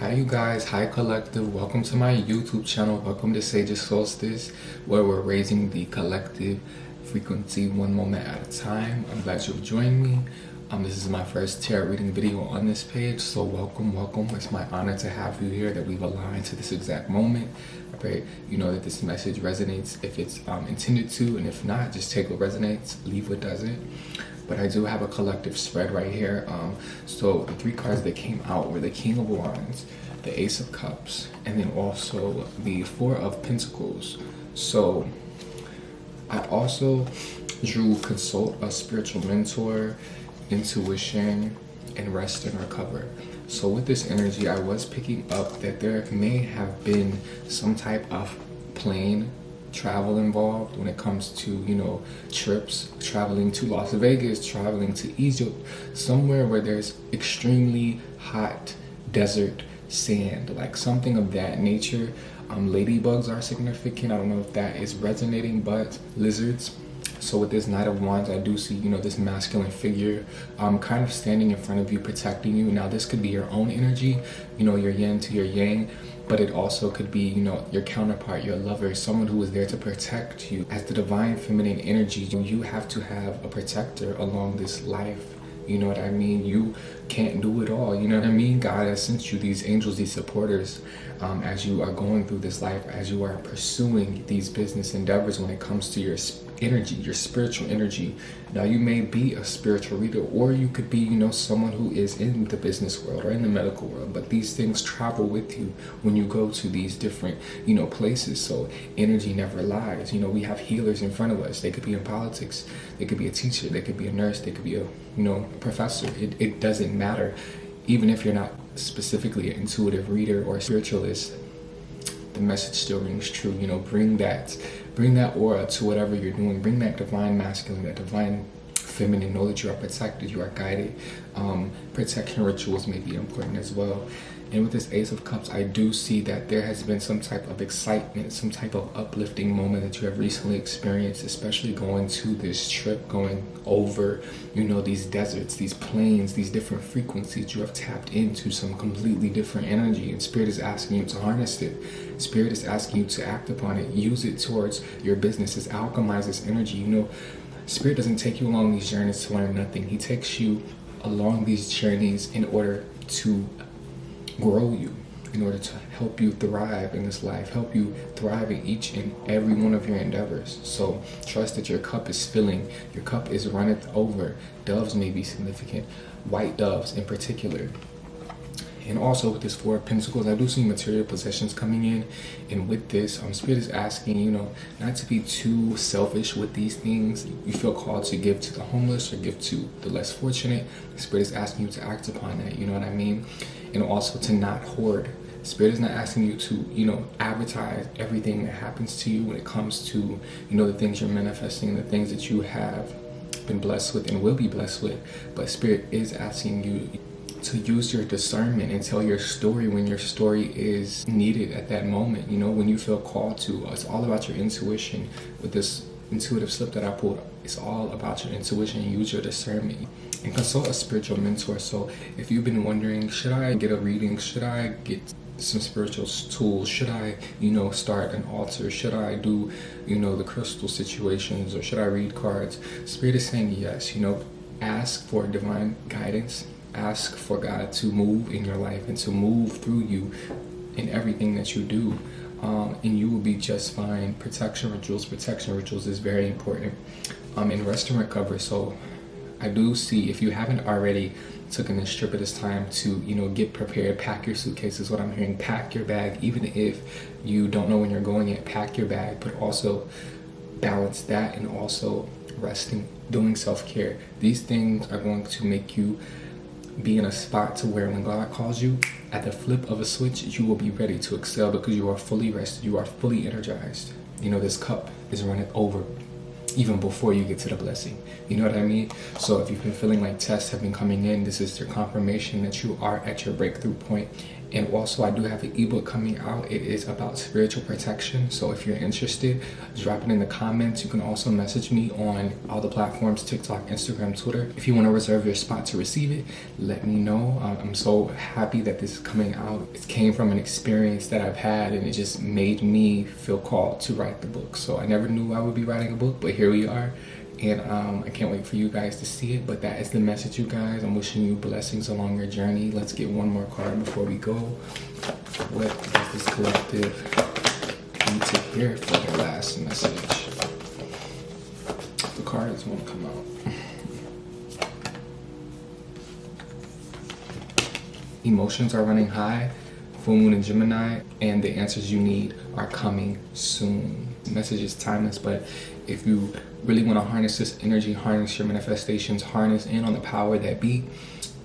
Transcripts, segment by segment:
Hi you guys, hi collective, welcome to my YouTube channel, welcome to Sage's Solstice, where we're raising the collective frequency one moment at a time. I'm glad you've joined me. This is my first tarot reading video on this page, so welcome. It's my honor to have you here, that we've aligned to this exact moment. I pray you know that this message resonates if it's intended to, and if not, just take what resonates, leave what doesn't. But I do have a collective spread right here. So the three cards that came out were the King of Wands, the Ace of Cups, and then also the Four of Pentacles. So I also drew consult a spiritual mentor, intuition, and rest and recover. So with this energy, I was picking up that there may have been some type of plane travel involved when it comes to, you know, trips, traveling to Las Vegas, traveling to Egypt, somewhere where there's extremely hot desert sand, like something of that nature. Ladybugs are significant. I don't know if that is resonating, but lizards. So with this Knight of Wands, I do see, you know, this masculine figure kind of standing in front of you, protecting you. Now this could be your own energy, you know, your yin to your yang, but it also could be, you know, your counterpart, your lover, someone who is there to protect you. As the divine feminine energy, you have to have a protector along this life. You know what I mean? You can't do it all. You know what I mean? God has sent you these angels, these supporters, as you are going through this life, as you are pursuing these business endeavors when it comes to your energy, your spiritual energy. Now you may be a spiritual reader, or you could be, you know, someone who is in the business world or in the medical world, but these things travel with you when you go to these different, you know, places. So energy never lies. You know, we have healers in front of us. They could be in politics, they could be a teacher, they could be a nurse, they could be a, you know, a professor. It doesn't matter. Even if you're not specifically an intuitive reader or a spiritualist, the message still rings true. You know, bring that aura to whatever you're doing. Bring that divine masculine, that divine feminine. Know that you are protected, you are guided. Protection rituals may be important as well. And with this Ace of Cups, I do see that there has been some type of excitement, some type of uplifting moment that you have recently experienced, especially going to this trip, going over, you know, these deserts, these plains, these different frequencies. You have tapped into some completely different energy, and Spirit is asking you to harness it. Spirit is asking you to act upon it, use it towards your businesses, alchemize this energy. You know, Spirit doesn't take you along these journeys to learn nothing. He takes you along these journeys in order to grow you, in order to help you thrive in this life, help you thrive in each and every one of your endeavors. So trust that your cup is filling, your cup is runneth over. Doves may be significant, white doves in particular. And also with this Four of Pentacles, I do see material possessions coming in. And with this, Spirit is asking, you know, not to be too selfish with these things. You feel called to give to the homeless or give to the less fortunate. Spirit is asking you to act upon that, you know what I mean? And also to not hoard. Spirit is not asking you to, you know, advertise everything that happens to you when it comes to, you know, the things you're manifesting, the things that you have been blessed with and will be blessed with. But Spirit is asking you to use your discernment and tell your story when your story is needed at that moment, you know, when you feel called to. It's all about your intuition. With this intuitive slip that I pulled, it's all about your intuition. Use your discernment and consult a spiritual mentor. So if you've been wondering, should I get a reading, should I get some spiritual tools, should I, you know, start an altar, should I do, you know, the crystal situations, or should I read cards? Spirit is saying yes. You know, ask for divine guidance. Ask for God to move in your life and to move through you in everything that you do, and you will be just fine. Protection rituals is very important. And rest and recover. So I do see, if you haven't already taken this trip at this time, to, you know, get prepared, pack your suitcases. What I'm hearing, pack your bag. Even if you don't know when you're going yet, pack your bag, but also balance that and also resting, doing self-care. These things are going to make you be in a spot to where when God calls you, at the flip of a switch, you will be ready to excel because you are fully rested, you are fully energized. You know, this cup is running over even before you get to the blessing. You know what I mean? So if you've been feeling like tests have been coming in, this is your confirmation that you are at your breakthrough point, And also I do have an ebook coming out. It is about spiritual protection. So if you're interested, drop it in the comments. You can also message me on all the platforms, TikTok, Instagram, Twitter. If you want to reserve your spot to receive it, let me know. I'm so happy that this is coming out. It came from an experience that I've had, and it just made me feel called to write the book. So I never knew I would be writing a book, but here we are. And I can't wait for you guys to see it. But that is the message, you guys. I'm wishing you blessings along your journey. Let's get one more card before we go. What does this collective need to hear for the last message? The cards won't come out. Emotions are running high. Full moon in Gemini, and the answers you need are coming soon. The message is timeless, but if you really want to harness this energy, harness your manifestations, harness in on the power that be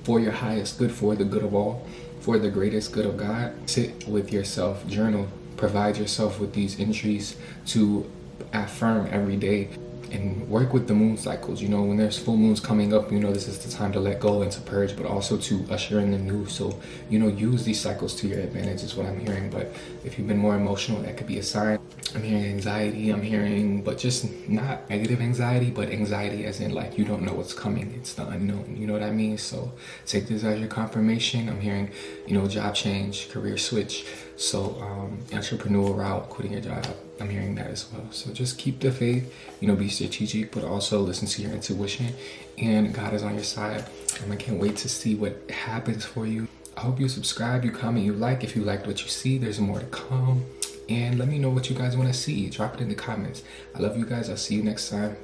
for your highest good, for the good of all, for the greatest good of God, sit with yourself, journal, provide yourself with these entries to affirm every day. And work with the moon cycles. You know, when there's full moons coming up, you know, this is the time to let go and to purge, but also to usher in the new. So, you know, use these cycles to your advantage is what I'm hearing. But if you've been more emotional, that could be a sign. I'm hearing anxiety, I'm hearing, but just not negative anxiety, but anxiety as in like you don't know what's coming. It's the unknown, you know what I mean? So take this as your confirmation. I'm hearing, you know, job change, career switch. So entrepreneurial route, quitting your job. I'm hearing that as well. So just keep the faith, you know, be strategic, but also listen to your intuition, and God is on your side. I can't wait to see what happens for you. I hope you subscribe, you comment, you like. If you liked what you see, there's more to come. And let me know what you guys want to see. Drop it in the comments. I love you guys. I'll see you next time.